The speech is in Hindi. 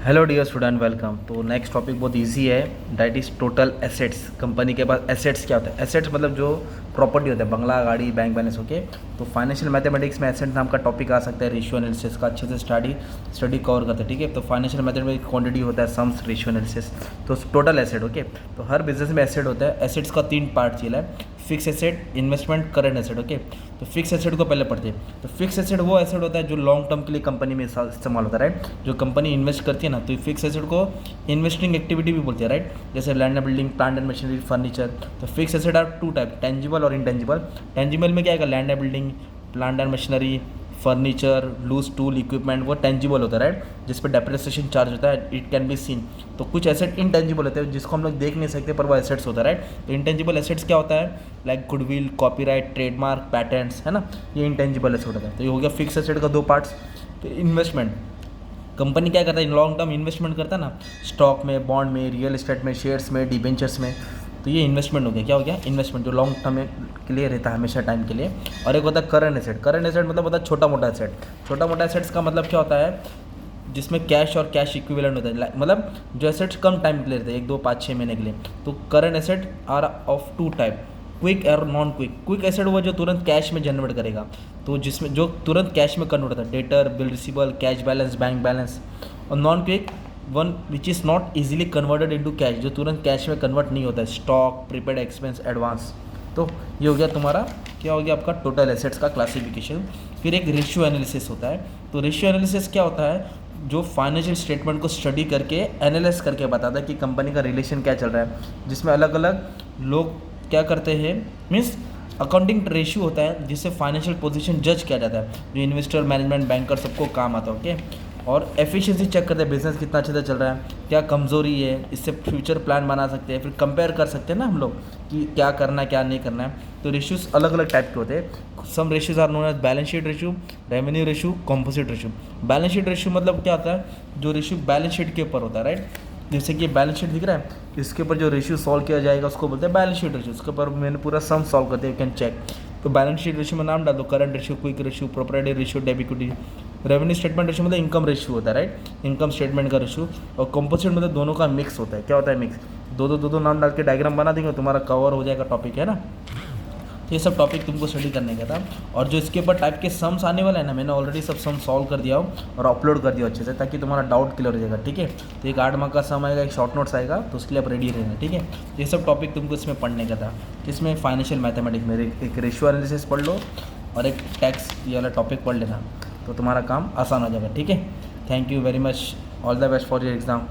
Hello dear student, welcome. तो नेक्स्ट टॉपिक बहुत इजी है, that is total assets. Company के पास एसेट्स क्या होता है? एसेट्स मतलब जो प्रॉपर्टी होता है, बंगला, गाड़ी, बैंक बैलेंस। ओके, तो फाइनेंशियल मैथमेटिक्स में एसेट नाम का टॉपिक आ सकता है। रेशियो एनालिसिस का अच्छे से स्टडी कवर करते हैं, ठीक है। तो फाइनेंशियल मैथमेटिक्स क्वांटिटी होता है सम्स, रेशियो एनालिसिस। तो टोटल एसेट, ओके। तो हर बिजनेस में एसेट होता है। एसेट्स का 3 पार्ट चीला है, fix asset, investment, current asset. Okay, तो फिक्स एसेट को पहले पढ़ते हैं। तो फिक्स एसेट वो एसेट होता है जो लॉन्ग टर्म के लिए कंपनी में इस्तेमाल होता है, राइट। जो कंपनी इन्वेस्ट करती है ना, तो फिक्स एसेट को इन्वेस्टिंग एक्टिविटी भी बोलते हैं, राइट। जैसे land and building, plant and machinery, furniture. तो fix asset are 2 type, tangible और इंटेंजिबल। टेंजिबल में क्या आएगा? Land and building, plant and machinery, furniture, loose tool, equipment, वो टेंजिबल होता है, राइट, जिस पर डेप्रिसिएशन चार्ज होता है, इट कैन बी सीन। तो कुछ एसेट इंटेंजिबल होते हैं जिसको हम लोग देख नहीं सकते, पर वो एसेट्स होता है, राइट। तो इंटेंजिबल एसेट्स क्या होता है? Like goodwill, copyright, trademark, patents, है ना, ये इंटेंजिबल एसेट होता है। तो ये हो गया फिक्स एसेट का 2 पार्ट्स। तो इन्वेस्टमेंट, कंपनी क्या करता है? लॉन्ग टर्म इन्वेस्टमेंट करता है ना, स्टॉक में, बॉन्ड में, रियल एस्टेट में, शेयर्स में, डिबेंचर्स में। तो ये इन्वेस्टमेंट हो गया। क्या हो गया? इन्वेस्टमेंट, जो लॉन्ग टर्म के लिए रहता है, हमेशा टाइम के लिए। और एक होता है करंट एसेट। करंट एसेट मतलब होता है छोटा मोटा एसेट। छोटा मोटा एसेट्स का मतलब क्या होता है? जिसमें कैश और कैश इक्विवेलेंट होता है, मतलब जो एसेट्स कम टाइम के लिए रहते हैं, 1, 2, 5, 6 महीने के लिए। तो current asset are of 2 type, quick और नॉन क्विक। क्विक एसेट वो जो तुरंत कैश में जनरेट करेगा, तो जिसमें जो तुरंत कैश में कन्वर्ट होता है, debtor, bill receivable, cash balance, bank balance. और non quick one which is not easily converted into cash, जो तुरंत कैश में कन्वर्ट नहीं होता है, स्टॉक, प्रीपेड एक्सपेंस, एडवांस। तो ये हो गया तुम्हारा, क्या हो गया आपका? टोटल एसेट्स का क्लासिफिकेशन। फिर एक रेशियो एनालिसिस होता है। तो रेशियो एनालिसिस क्या होता है? जो फाइनेंशियल स्टेटमेंट को स्टडी करके, एनालाइज करके बताता है कि कंपनी का रिलेशन क्या चल रहा है, जिसमें अलग अलग लोग क्या करते हैं, मीन्स अकाउंटिंग रेशियो होता है जिससे फाइनेंशियल पोजीशन जज किया जाता है, जो इन्वेस्टर, मैनेजमेंट, बैंकर सबको काम आता है, ओके। और एफिशिएंसी चेक करते हैं, बिजनेस कितना अच्छे से चल रहा है, क्या कमज़ोरी है, इससे फ्यूचर प्लान बना सकते हैं। फिर कंपेयर कर सकते हैं ना हम लोग कि क्या करना है, क्या नहीं करना है। तो रेशियोज अलग अलग टाइप के होते हैं। Some ratios are known as balance sheet ratio, revenue ratio, composite ratio. Balance sheet ratio मतलब क्या होता है? जो रेशियो बैलेंस शीट के ऊपर होता है, राइट। जैसे कि बैलेंस शीट दिख रहा है, इसके ऊपर जो रेशियो सॉल्व किया जाएगा उसको बोलते हैं बैलेंस शीट रेशियो। उसके ऊपर मैंने पूरा सम सॉल्व करते हैं, यू कैन चेक। तो बैलेंस शीट रेशियो में नाम डाल दो, current ratio, quick ratio, proprietary ratio, debit equity. Revenue statement ratio मतलब इनकम रेशियो होता है, राइट, इनकम स्टेटमेंट का रेशियो। और कंपोजिट मतलब दोनों का मिक्स होता है। क्या होता है? मिक्स। दो नाम डाल के डायग्राम बना देंगे, तुम्हारा कवर हो जाएगा टॉपिक, है ना। ये सब टॉपिक तुमको स्टडी करने का था। और जो इसके ऊपर टाइप के सम्स आने वाले हैं ना, मैंने ऑलरेडी सब सम सॉल्व कर दिया हो और अपलोड कर दिया अच्छे से, ताकि तुम्हारा डाउट क्लियर हो जाएगा, ठीक है। तो एक 8 मार्क का सम आएगा, एक शॉर्ट नोट्स आएगा, तो उसके लिए आप रेडी रहना, ठीक है। ये सब टॉपिक तुमको इसमें पढ़ने का था। इसमें फाइनेंशियल मैथमेटिक्स में एक रेशियो एनालिसिस पढ़ लो और एक टैक्स ये वाला टॉपिक पढ़ लेना, तो तुम्हारा काम आसान हो जाएगा, ठीक है। Thank you very much, all the best for your exam.